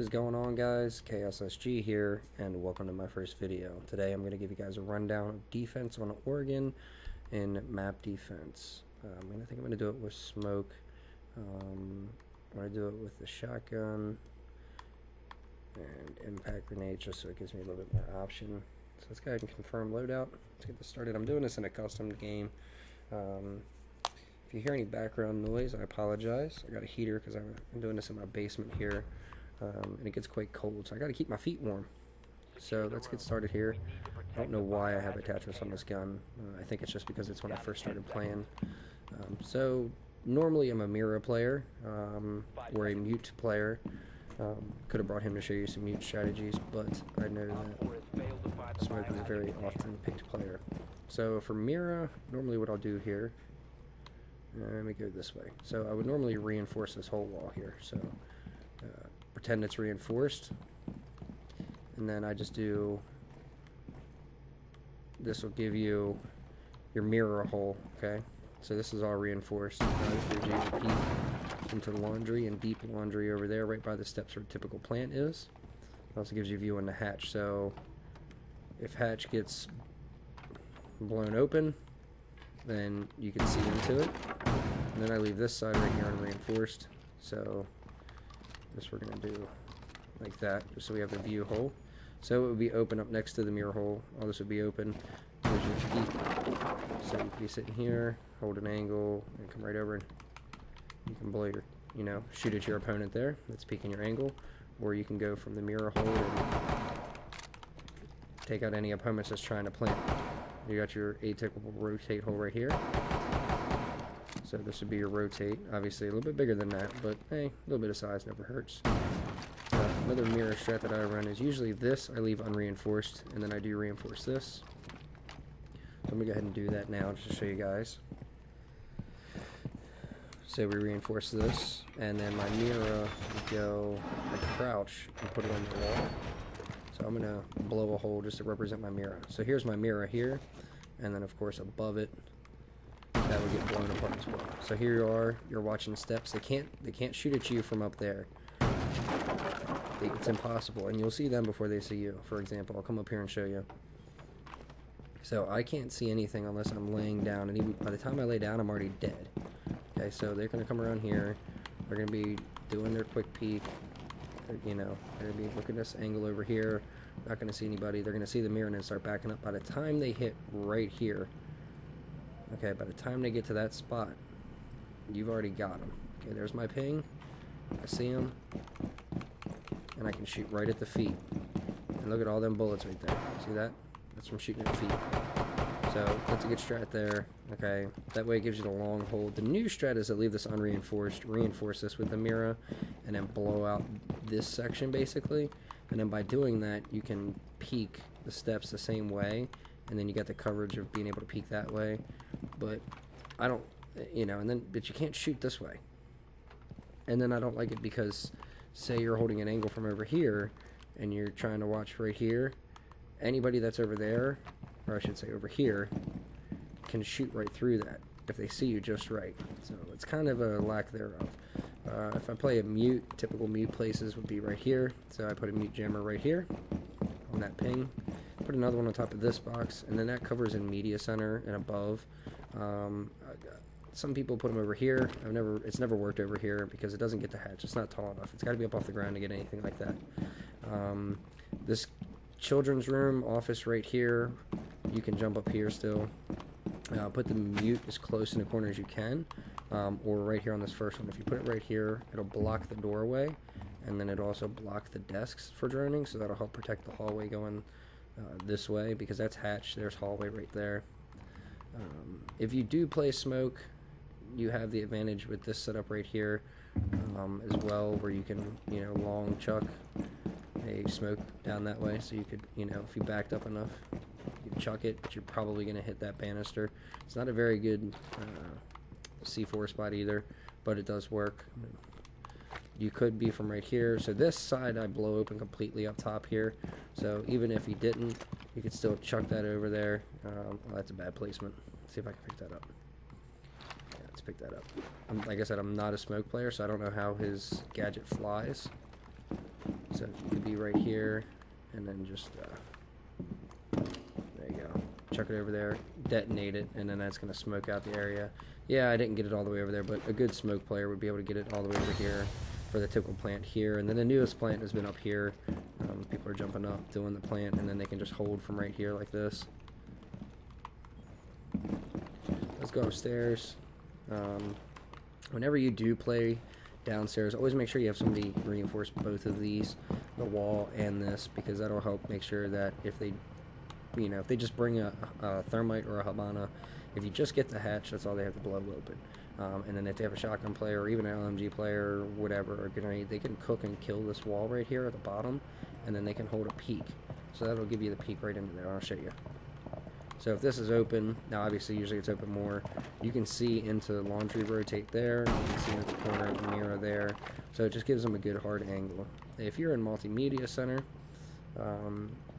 is going on, guys? Kaos.sg here, and welcome to my first video. Today I'm going to give you guys a rundown of defense on Oregon in map defense. I think I'm going to do it with smoke. I'm going to do it with the shotgun and impact grenade, just so it gives me a little bit more option. So let's go ahead and confirm loadout. Let's get this started. I'm doing this in a custom game. If you hear any background noise, I apologize. I got a heater because I'm doing this in my basement here, and it gets quite cold, so I got to keep my feet warm. So let's get started here. I don't know why I have attachments on this gun. I think it's just because it's when I first started playing. So normally I'm a Mira player, or a mute player. Could have brought him to show you some mute strategies, but I know that Smoke is a very often picked player. So for Mira, normally what I'll do here, let me go this way. So I would normally reinforce this whole wall here. So pretend it's reinforced, and then I just do, this will give you your mirror hole, okay? So this is all reinforced. Gives you a peek into the laundry and deep laundry over there, right by the steps where a typical plant is. It also gives you a view on the hatch. So if hatch gets blown open, then you can see into it. And then I leave this side right here unreinforced. So this we're going to do like that, just so we have the view hole. So it would be open up next to the mirror hole. All this would be open. There's your peek. So you could be sitting here, hold an angle, and come right over, and you can blow your, shoot at your opponent there. That's peeking your angle. Or you can go from the mirror hole and take out any opponents that's trying to plant. You got your atypical rotate hole right here. So this would be your rotate. Obviously a little bit bigger than that, but hey, a little bit of size never hurts. Another Mira strat that I run is usually this I leave unreinforced, and then I do reinforce this. So I'm going to go ahead and do that now just to show you guys. So we reinforce this, and then my Mira would go, I crouch and put it on the wall. So I'm going to blow a hole just to represent my Mira. So here's my Mira here, and then of course above it, that would get blown apart as well. So here you are, you're watching steps. They can't shoot at you from up there. It's impossible, and you'll see them before they see you. For example, I'll come up here and show you. So I can't see anything unless I'm laying down, and even by the time I lay down, I'm already dead. Okay, so they're going to come around here. They're going to be doing their quick peek. They're going to be looking at this angle over here. Not going to see anybody. They're going to see the mirror and then start backing up. By the time they hit right here, okay, by the time they get to that spot, you've already got them. Okay, there's my ping. I see them, and I can shoot right at the feet. And look at all them bullets right there. See that? That's from shooting at the feet. So that's a good strat there. Okay, that way it gives you the long hold. The new strat is to leave this unreinforced, reinforce this with the Mira, and then blow out this section basically. And then by doing that, you can peek the steps the same way, and then you get the coverage of being able to peek that way. But I don't, but you can't shoot this way. And then I don't like it because, say you're holding an angle from over here, and you're trying to watch right here, anybody that's over there, or I should say over here, can shoot right through that if they see you just right. So it's kind of a lack thereof. If I play a mute, typical mute places would be right here. So I put a mute jammer right here on that ping. Put another one on top of this box, and then that covers in media center and above. Some people put them over here. It's never worked over here because it doesn't get the hatch. It's not tall enough. It's got to be up off the ground to get anything like that. This children's room, office right here, you can jump up here still. Put the mute as close in the corner as you can, or right here on this first one. If you put it right here, it'll block the doorway, and then it'll also block the desks for droning, so that'll help protect the hallway going this way, because that's hatch, there's hallway right there. If you do play smoke, you have the advantage with this setup right here as well, where you can long chuck a smoke down that way. So you could, if you backed up enough, you could chuck it, but you're probably going to hit that banister. It's not a very good C4 spot either, but it does work. You could be from right here. So this side I blow open completely up top here. So even if you didn't, you could still chuck that over there. Well, that's a bad placement. Let's see if I can pick that up. Yeah, let's pick that up. Like I said, I'm not a smoke player, so I don't know how his gadget flies. So you could be right here, and then just, there you go. Chuck it over there, detonate it, and then that's going to smoke out the area. Yeah, I didn't get it all the way over there, but a good smoke player would be able to get it all the way over here for the typical plant here. And then the newest plant has been up here. People are jumping up, doing the plant, and then they can just hold from right here like this. Let's go upstairs. Whenever you do play downstairs, always make sure you have somebody reinforce both of these, the wall and this, because that'll help make sure that if they, you know, if they just bring a thermite or a habana, if you just get the hatch, that's all they have to blow open. And then if they have a shotgun player or even an LMG player or whatever, or grenade, they can cook and kill this wall right here at the bottom, and then they can hold a peek. So that'll give you the peek right into there. I'll show you. So if this is open, now obviously usually it's open more, you can see into laundry rotate there, you can see into the corner of the Mira there, so it just gives them a good hard angle. If you're in multimedia center,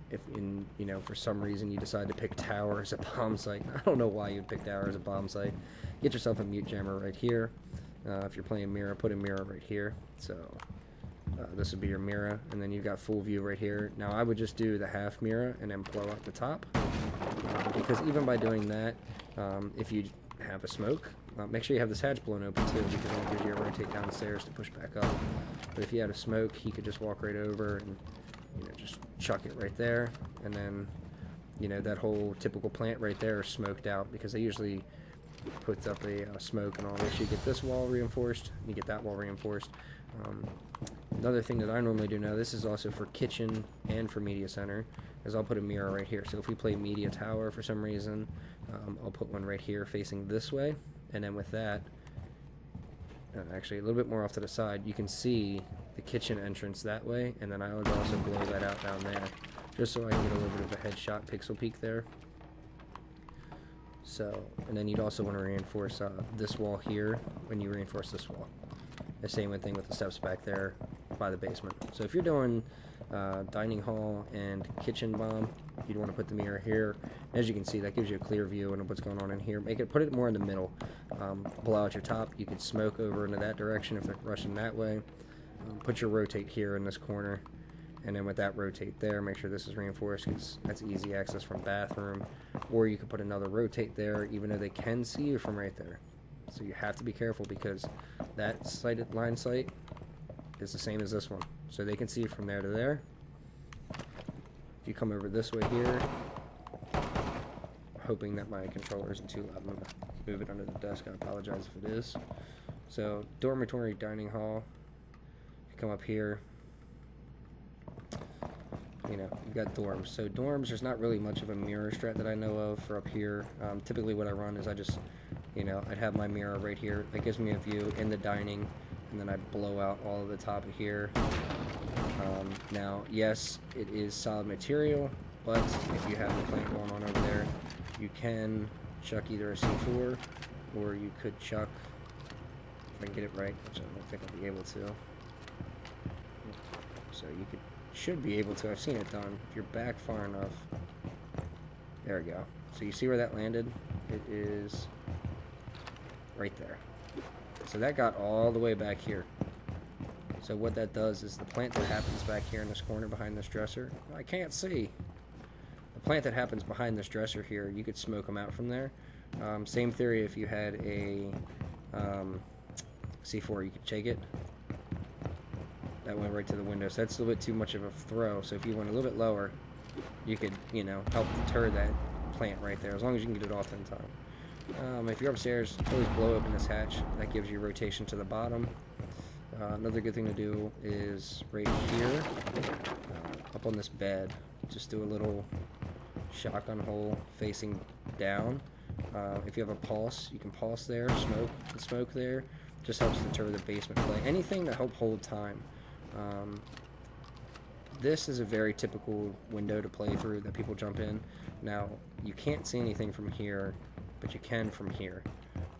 if in, you know, for some reason you decide to pick tower as a bomb site, I don't know why you'd pick tower as a bomb site, get yourself a mute jammer right here. If you're playing Mira, put a Mira right here. So this would be your Mira, and then you've got full view right here. Now I would just do the half Mira and then blow out the top, because even by doing that, if you have a smoke, make sure you have this hatch blown open too, because it gives you a rotate downstairs to push back up. But if you had a smoke, he could just walk right over and, you know, just chuck it right there, and then, you know, that whole typical plant right there is smoked out, because they usually put up a smoke and all this. You get this wall reinforced, you get that wall reinforced. Another thing that I normally do now, this is also for kitchen and for media center, is I'll put a Mira right here. So if we play media tower for some reason, I'll put one right here facing this way, and then with that, actually a little bit more off to the side, you can see the kitchen entrance that way, and then I would also blow that out down there, just so I can get a little bit of a headshot pixel peek there. So, and then you'd also want to reinforce this wall here when you reinforce this wall. The same thing with the steps back there by the basement. So if you're doing dining hall and kitchen bomb, you'd want to put the Mira here. As you can see, that gives you a clear view of what's going on in here. Put it more in the middle. Blow out your top. You could smoke over into that direction if they're rushing that way. Put your rotate here in this corner, and then with that rotate there, make sure this is reinforced, because that's easy access from bathroom. Or you could put another rotate there, even though they can see you from right there. So you have to be careful, because that sighted line sight is the same as this one. So they can see you from there to there. If you come over this way here, hoping that my controller isn't too loud, I'm going to move it under the desk. I apologize if it is. So dormitory, dining hall. If you come up here, you know, you've got dorms. So dorms, there's not really much of a mirror strat that I know of for up here. Typically what I run is I just, you know, I'd have my mirror right here. That gives me a view in the dining, and then I'd blow out all of the top of here. Now, yes, it is solid material, but if you have the plant going on over there, you can chuck either a C4, or you could chuck, if I can get it right, which I don't think I'll be able to. So you should be able to. I've seen it done. If you're back far enough, there we go. So you see where that landed? It is right there. So that got all the way back here. So what that does is the plant that happens back here in this corner behind this dresser, I can't see. The plant that happens behind this dresser here, you could smoke them out from there. Same theory if you had a C4, you could take it. That went right to the window, so that's a little bit too much of a throw. So if you went a little bit lower, you could, you know, help deter that plant right there, as long as you can get it off in time. If you're upstairs, always blow open this hatch. That gives you rotation to the bottom. Another good thing to do is right here, up on this bed, just do a little shotgun hole facing down. If you have a pulse, you can pulse there, smoke there. Just helps deter the basement play. Anything to help hold time. This is a very typical window to play through that people jump in. Now, you can't see anything from here, but you can from here.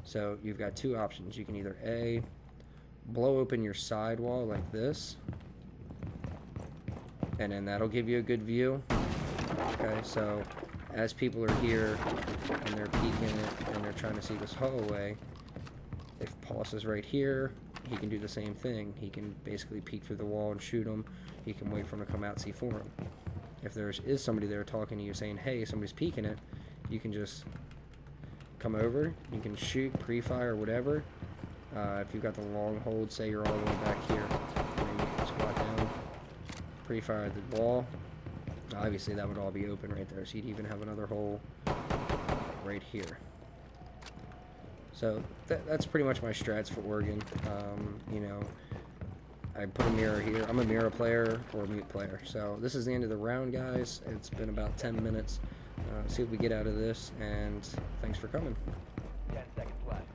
So you've got two options. You can either A, blow open your side wall like this, and then that'll give you a good view. Okay, so as people are here and they're peeking it and they're trying to see this hallway, if pulse is right here, he can do the same thing. He can basically peek through the wall and shoot him. He can wait for him to come out, see for him. If there is somebody there talking to you saying, hey, somebody's peeking it, you can just come over, you can shoot, pre-fire, whatever. If you've got the long hold, say you're all the way back here, and then you can squat down, pre-fire at the wall. Obviously that would all be open right there, so you'd even have another hole right here. So that's pretty much my strats for Oregon. You know, I put a Mira here. I'm a Mira player or a mute player. So this is the end of the round, guys. It's been about 10 minutes. See what we get out of this, and thanks for coming. 10 seconds left.